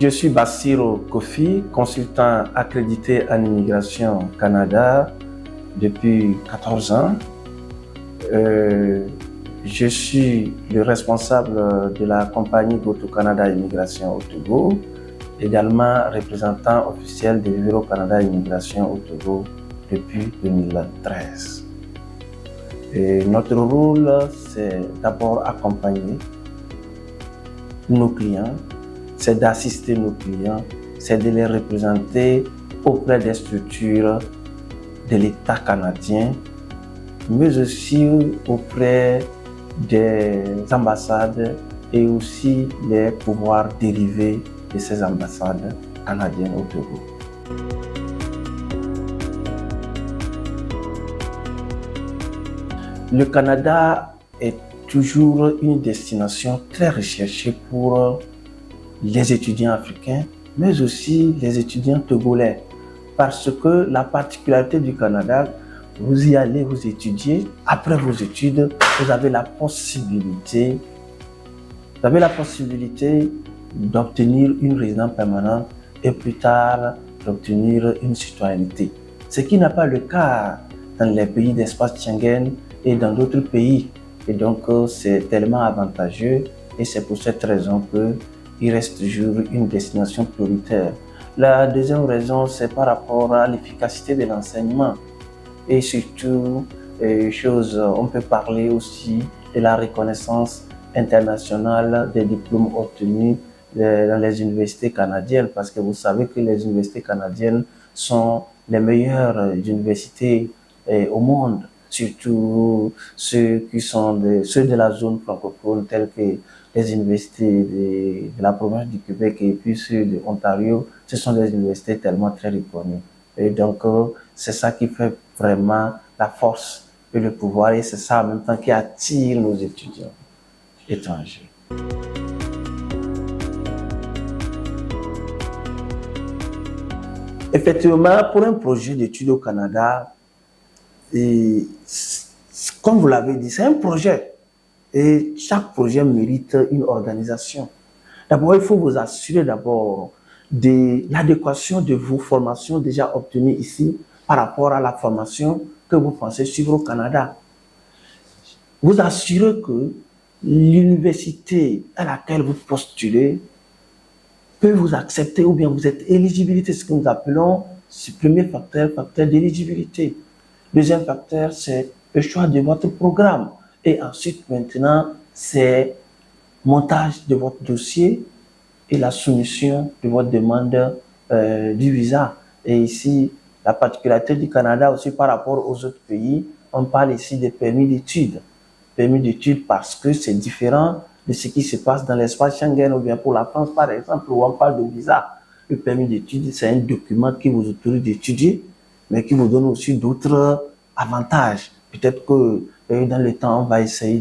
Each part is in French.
Je suis Bassirou Kofi, consultant accrédité en immigration Canada depuis 14 ans. Je suis le responsable de la compagnie GoToCanada Immigration au Togo, également représentant officiel de Vivero Canada Immigration au Togo depuis 2013. Et notre rôle, c'est d'abord accompagner nos clients, c'est d'assister nos clients, c'est de les représenter auprès des structures de l'État canadien, mais aussi auprès des ambassades et aussi les pouvoirs dérivés de ces ambassades canadiennes au Togo. Le Canada est toujours une destination très recherchée pour les étudiants africains, mais aussi les étudiants togolais. Parce que la particularité du Canada, vous y allez, vous étudiez, après vos études, vous avez la possibilité d'obtenir une résidence permanente et plus tard d'obtenir une citoyenneté. Ce qui n'est pas le cas dans les pays d'espace Schengen et dans d'autres pays. Et donc, c'est tellement avantageux et c'est pour cette raison qu'il reste toujours une destination prioritaire. La deuxième raison, c'est par rapport à l'efficacité de l'enseignement. Et surtout, on peut parler aussi de la reconnaissance internationale des diplômes obtenus dans les universités canadiennes, parce que vous savez que les universités canadiennes sont les meilleures universités au monde, surtout ceux de la zone francophone, telles que les universités de la province du Québec et puis ceux de l'Ontario. Ce sont des universités tellement très reconnues. Et donc, c'est ça qui fait vraiment la force et le pouvoir, et c'est ça en même temps qui attire nos étudiants étrangers. Effectivement, pour un projet d'études au Canada, et comme vous l'avez dit, c'est un projet. Et chaque projet mérite une organisation. D'abord, il faut vous assurer de l'adéquation de vos formations déjà obtenues ici par rapport à la formation que vous pensez suivre au Canada. Vous assurez que l'université à laquelle vous postulez peut vous accepter ou bien vous êtes éligibilité, ce que nous appelons ce premier facteur d'éligibilité. Deuxième facteur, c'est le choix de votre programme. Et ensuite, maintenant, c'est montage de votre dossier et la soumission de votre demande du visa. Et ici, la particularité du Canada aussi par rapport aux autres pays, on parle ici de permis d'études. Permis d'études parce que c'est différent de ce qui se passe dans l'espace Schengen ou bien pour la France par exemple, où on parle de visa. Le permis d'études, c'est un document qui vous autorise d'étudier, mais qui vous donne aussi d'autres avantages. Peut-être que dans le temps, on va essayer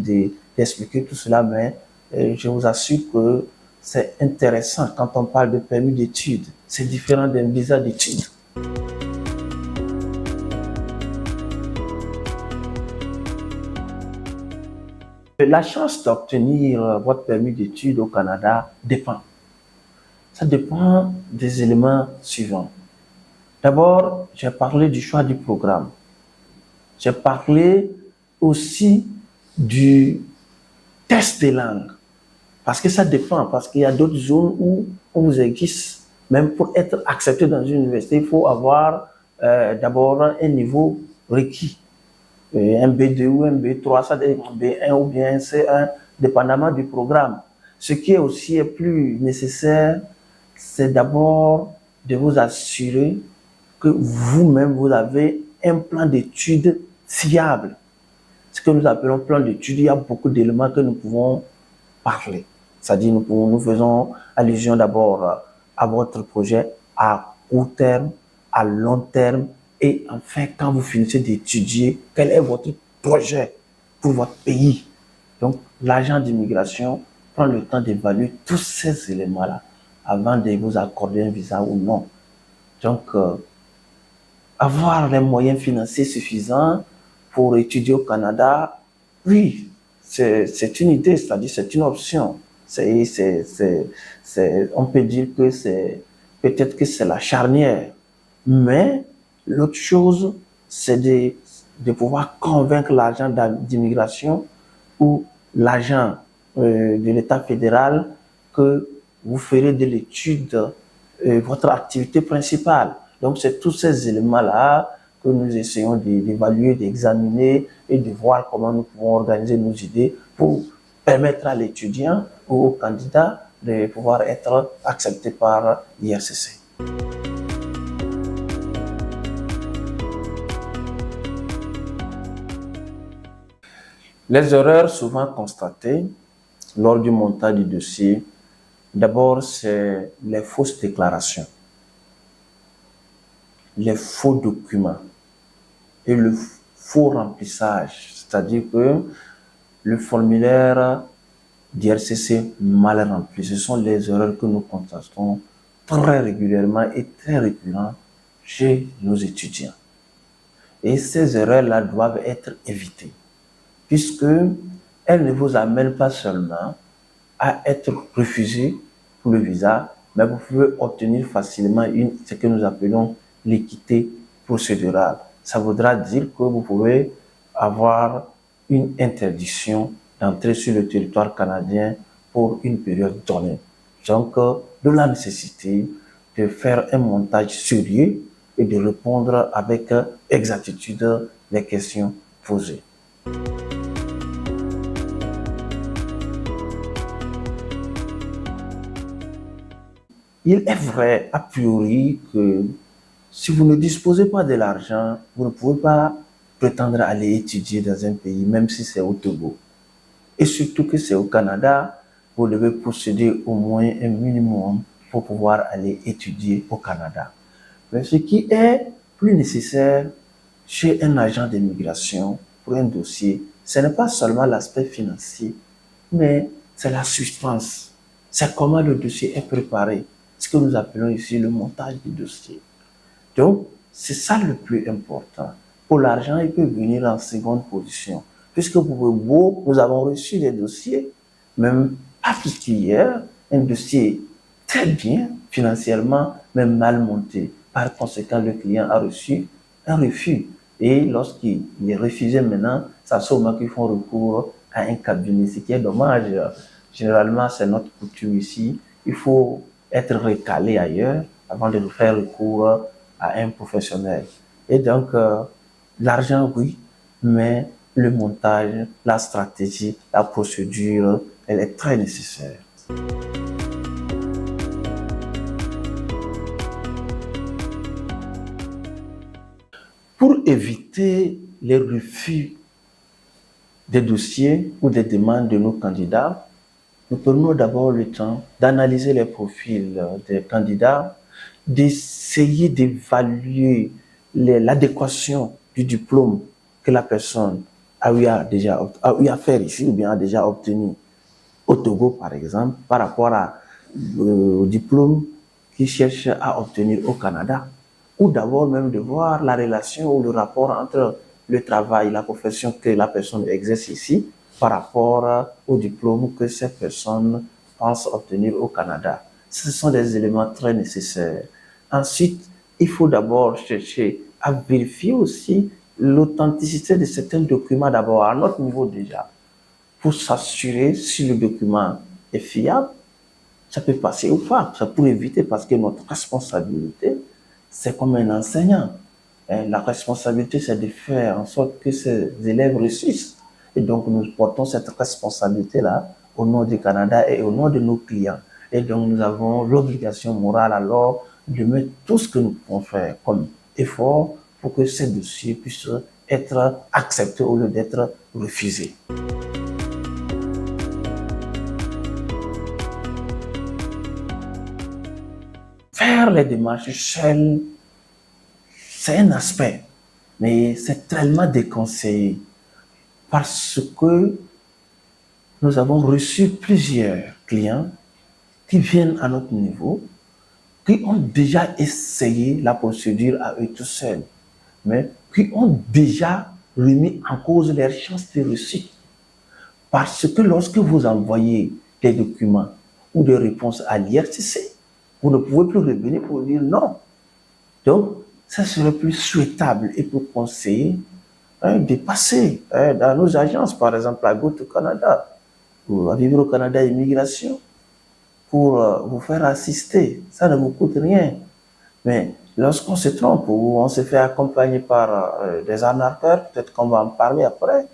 d'expliquer tout cela, mais je vous assure que c'est intéressant quand on parle de permis d'études. C'est différent d'un visa d'études. La chance d'obtenir votre permis d'études au Canada dépend. Ça dépend des éléments suivants. D'abord, j'ai parlé du choix du programme. J'ai parlé aussi du test des langues. Parce que ça dépend, parce qu'il y a d'autres zones où on vous exige, même pour être accepté dans une université, il faut avoir d'abord un niveau requis. Un B2 ou un B3, ça doit être un B1 ou bien un C1, dépendamment du programme. Ce qui est aussi plus nécessaire, c'est d'abord de vous assurer que vous-même, vous avez un plan d'études fiable. Ce que nous appelons plan d'études, il y a beaucoup d'éléments que nous pouvons parler. C'est-à-dire, nous faisons allusion d'abord à votre projet à court terme, à long terme, et enfin, quand vous finissez d'étudier, quel est votre projet pour votre pays? Donc, l'agent d'immigration prend le temps d'évaluer tous ces éléments-là avant de vous accorder un visa ou non. Donc, avoir les moyens financiers suffisants pour étudier au Canada, oui, c'est une idée, c'est-à-dire c'est une option. On peut dire que peut-être que c'est la charnière. Mais l'autre chose, c'est de pouvoir convaincre l'agent d'immigration ou l'agent de l'État fédéral que vous ferez de l'étude votre activité principale. Donc, c'est tous ces éléments-là que nous essayons d'évaluer, d'examiner et de voir comment nous pouvons organiser nos idées pour permettre à l'étudiant ou au candidat de pouvoir être accepté par l'IRCC. Les erreurs souvent constatées lors du montage du dossier, d'abord, c'est les fausses déclarations, les faux documents et le faux remplissage. C'est-à-dire que le formulaire d'IRCC mal rempli, ce sont les erreurs que nous constatons très régulièrement et très récurrentes chez nos étudiants. Et ces erreurs-là doivent être évitées, puisque elles ne vous amènent pas seulement à être refusé pour le visa, mais vous pouvez obtenir facilement ce que nous appelons l'équité procédurale. Ça voudra dire que vous pouvez avoir une interdiction d'entrer sur le territoire canadien pour une période donnée. Donc, de la nécessité de faire un montage sérieux et de répondre avec exactitude les questions posées. Il est vrai, a priori, que si vous ne disposez pas de l'argent, vous ne pouvez pas prétendre aller étudier dans un pays, même si c'est au Togo. Et surtout que c'est au Canada, vous devez posséder au moins un minimum pour pouvoir aller étudier au Canada. Mais ce qui est plus nécessaire chez un agent d'immigration pour un dossier, ce n'est pas seulement l'aspect financier, mais c'est la substance. C'est comment le dossier est préparé. Ce que nous appelons ici le montage du dossier. Donc, c'est ça le plus important. Pour l'argent, il peut venir en seconde position. Puisque nous avons reçu des dossiers, même pas plus qu'hier, un dossier très bien financièrement, mais mal monté. Par conséquent, le client a reçu un refus. Et lorsqu'il est refusé maintenant, ça se moment qu'ils font recours à un cabinet, ce qui est dommage. Généralement, c'est notre coutume ici. Il faut être recalé ailleurs avant de faire recours à un professionnel. Et donc, l'argent, oui, mais le montage, la stratégie, la procédure, elle est très nécessaire. Pour éviter les refus des dossiers ou des demandes de nos candidats, nous prenons d'abord le temps d'analyser les profils des candidats, d'essayer d'évaluer l'adéquation du diplôme que la personne a eu à faire ici ou bien a déjà obtenu au Togo, par exemple, par rapport au diplôme qu'il cherche à obtenir au Canada. Ou d'abord même de voir la relation ou le rapport entre le travail, la profession que la personne exerce ici par rapport au diplôme que cette personne pense obtenir au Canada. Ce sont des éléments très nécessaires. Ensuite, il faut d'abord chercher à vérifier aussi l'authenticité de certains documents d'abord à notre niveau déjà, pour s'assurer si le document est fiable, ça peut passer ou pas. Ça pour éviter, parce que notre responsabilité, c'est comme un enseignant. La responsabilité, c'est de faire en sorte que ces élèves réussissent. Et donc, nous portons cette responsabilité-là au nom du Canada et au nom de nos clients. Et donc, nous avons l'obligation morale alors de mettre tout ce que nous pouvons faire comme effort pour que ces dossiers puissent être acceptés au lieu d'être refusés. Faire les démarches seules, c'est un aspect, mais c'est tellement déconseillé parce que nous avons reçu plusieurs clients qui viennent à notre niveau, qui ont déjà essayé la procédure à eux tout seuls, mais qui ont déjà remis en cause leurs chances de réussite. Parce que lorsque vous envoyez des documents ou des réponses à l'IRCC, vous ne pouvez plus revenir pour dire non. Donc, ça serait plus souhaitable et plus conseillé de passer dans nos agences, par exemple à Go to Canada, ou à Vivre au Canada Immigration, pour vous faire assister. Ça ne vous coûte rien. Mais lorsqu'on se trompe ou on se fait accompagner par des arnaqueurs, peut-être qu'on va en parler après,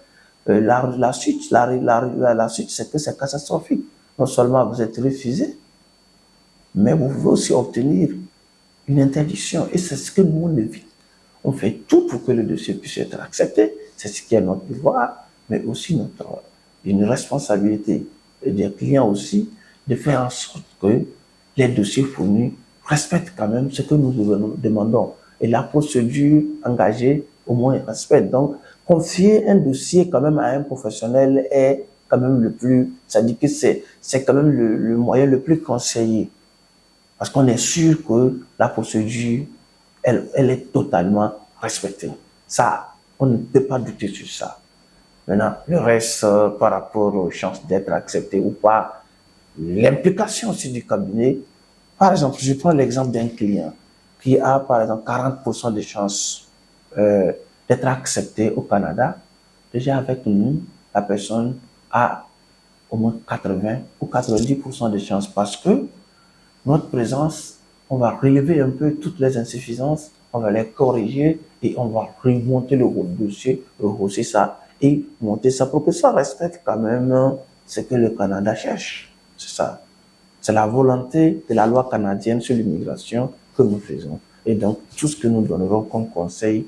la suite, c'est que c'est catastrophique. Non seulement vous êtes refusé, mais vous pouvez aussi obtenir une interdiction. Et c'est ce que nous, on évite. On fait tout pour que le dossier puisse être accepté. C'est ce qui est notre devoir, mais aussi une responsabilité des clients aussi, de faire en sorte que les dossiers fournis respectent quand même ce que nous demandons. Et la procédure engagée, au moins, respecte. Donc, confier un dossier quand même à un professionnel est quand même le plus, ça dit que c'est quand même le moyen le plus conseillé. Parce qu'on est sûr que la procédure, elle est totalement respectée. Ça, on ne peut pas douter sur ça. Maintenant, le reste, par rapport aux chances d'être accepté ou pas, l'implication aussi du cabinet. Par exemple, je prends l'exemple d'un client qui a, par exemple, 40% de chances d'être accepté au Canada. Déjà, avec nous, la personne a au moins 80 ou 90% de chances parce que notre présence, on va relever un peu toutes les insuffisances, on va les corriger et on va remonter le dossier, rehausser ça et monter ça pour que ça respecte quand même ce que le Canada cherche. C'est ça. C'est la volonté de la loi canadienne sur l'immigration que nous faisons. Et donc, tout ce que nous donnerons comme conseil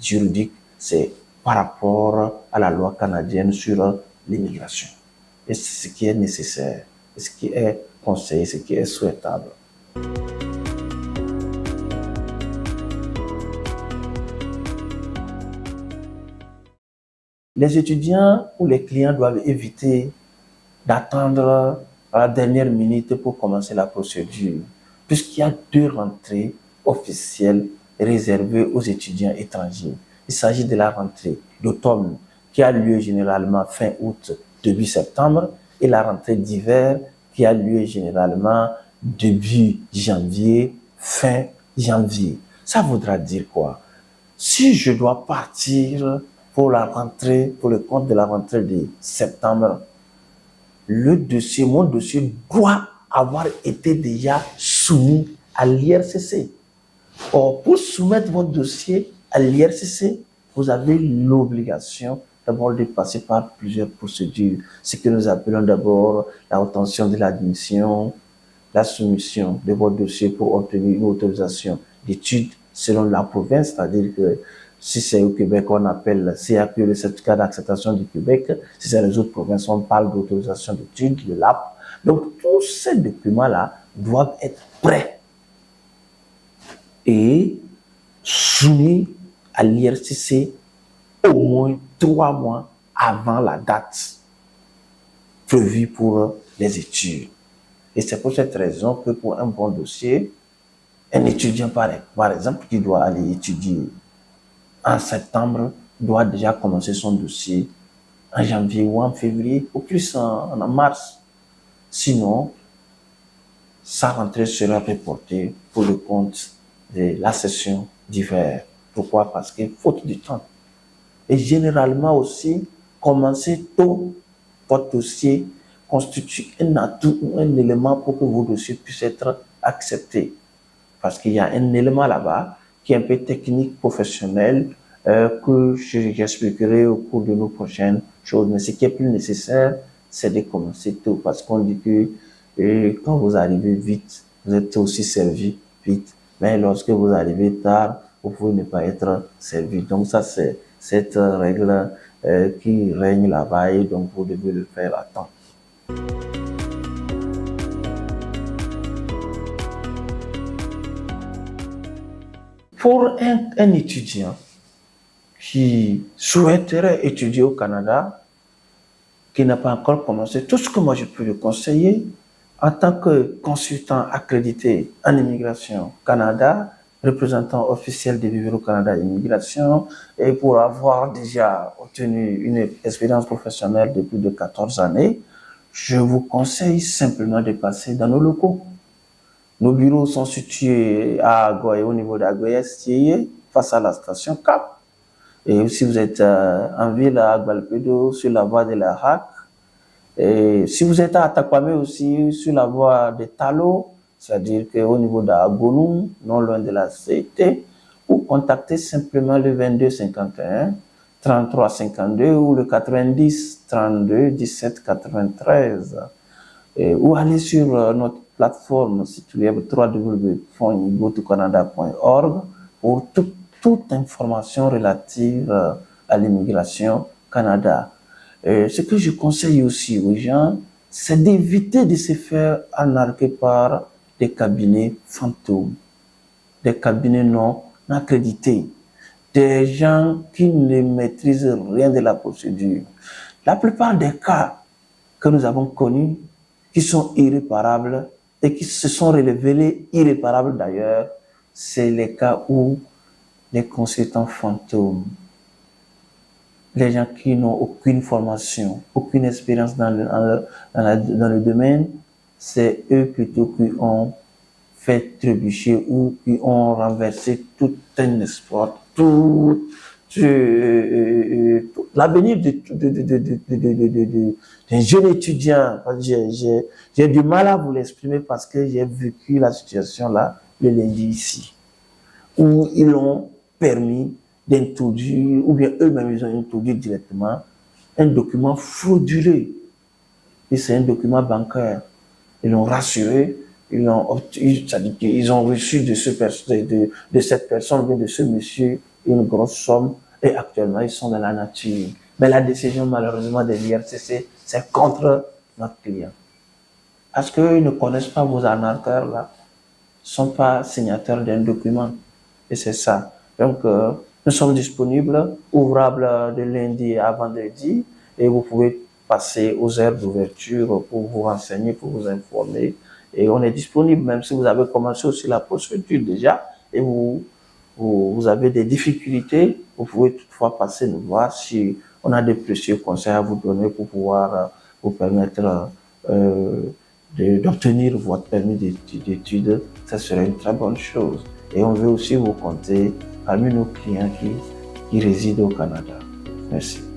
juridique, c'est par rapport à la loi canadienne sur l'immigration. Et c'est ce qui est nécessaire, ce qui est conseillé, ce qui est souhaitable. Les étudiants ou les clients doivent éviter d'attendre à la dernière minute pour commencer la procédure, puisqu'il y a 2 rentrées officielles réservées aux étudiants étrangers. Il s'agit de la rentrée d'automne qui a lieu généralement fin août, début septembre, et la rentrée d'hiver qui a lieu généralement début janvier, fin janvier. Ça voudra dire quoi? Si je dois partir pour la rentrée, pour le compte de la rentrée de septembre, mon dossier doit avoir été déjà soumis à l'IRCC. Or, pour soumettre votre dossier à l'IRCC, vous avez l'obligation d'abord de passer par plusieurs procédures. Ce que nous appelons d'abord la obtention de l'admission, la soumission de votre dossier pour obtenir une autorisation d'études selon la province, c'est-à-dire que si c'est au Québec, on appelle le CAQ, le certificat d'acceptation du Québec. Si c'est les autres provinces, on parle d'autorisation d'études, le LAP. Donc, tous ces documents-là doivent être prêts et soumis à l'IRCC au moins 3 mois avant la date prévue pour les études. Et c'est pour cette raison que pour un bon dossier, un étudiant par exemple qui doit aller étudier en septembre doit déjà commencer son dossier en janvier ou en février, ou plus en mars. Sinon, sa rentrée sera reportée pour le compte de la session d'hiver. Pourquoi? Parce que faute de temps. Et généralement aussi, commencer tôt votre dossier constitue un atout ou un élément pour que vos dossiers puissent être acceptés. Parce qu'il y a un élément là-bas qui est un peu technique, professionnel, que j'expliquerai au cours de nos prochaines choses. Mais ce qui est plus nécessaire, c'est de commencer tôt. Parce qu'on dit que quand vous arrivez vite, vous êtes aussi servi vite. Mais lorsque vous arrivez tard, vous pouvez ne pas être servi. Donc ça, c'est cette règle qui règne là-bas et donc vous devez le faire à temps. Pour un étudiant qui souhaiterait étudier au Canada, qui n'a pas encore commencé, tout ce que moi je peux le conseiller, en tant que consultant accrédité en immigration Canada, représentant officiel de Vivre au Canada Immigration, et pour avoir déjà obtenu une expérience professionnelle de plus de 14 années, je vous conseille simplement de passer dans nos locaux. Nos bureaux sont situés à Agoye, au niveau d'Agoye-Stieye, face à la station Cap. Et si vous êtes en ville à Agbalpedo, sur la voie de la RAC, et si vous êtes à Atakwame aussi, sur la voie de Talo, c'est-à-dire qu'au niveau d'Agonou, non loin de la CT, ou contactez simplement le 22 51 33 52 ou le 90 32 17 93. Ou aller sur notre plateforme site web www.igotocanada.org pour toute information relative à l'immigration Canada. Ce que je conseille aussi aux gens, c'est d'éviter de se faire arnaquer par des cabinets fantômes, des cabinets non accrédités, des gens qui ne maîtrisent rien de la procédure. La plupart des cas que nous avons connus, qui sont irréparables et qui se sont révélés irréparables d'ailleurs, c'est les cas où les consultants fantômes, les gens qui n'ont aucune formation, aucune expérience dans le domaine, c'est eux plutôt qui ont fait trébucher ou qui ont renversé tout un espoir, tout l'avenir d'un jeune étudiant. J'ai du mal à vous l'exprimer parce que j'ai vécu la situation là le lundi ici, où ils ont permis d'introduire, ou bien eux-mêmes ils ont introduit directement un document frauduleux. Et c'est un document bancaire. Ils l'ont rassuré, ils ont reçu de cette personne, ou de ce monsieur, une grosse somme, et actuellement ils sont dans la nature. Mais la décision malheureusement de l'IRCC, c'est contre notre client. Parce qu'ils ne connaissent pas vos arnaqueurs là, ne sont pas signataires d'un document. Et c'est ça. Donc, nous sommes disponibles, ouvrables de lundi à vendredi, et vous pouvez passer aux heures d'ouverture pour vous renseigner, pour vous informer. Et on est disponible, même si vous avez commencé aussi la procédure déjà, et vous avez des difficultés, vous pouvez toutefois passer nous voir si on a des précieux conseils à vous donner pour pouvoir vous permettre d'obtenir votre permis d'études. Ça serait une très bonne chose. Et on veut aussi vous compter parmi nos clients qui résident au Canada. Merci.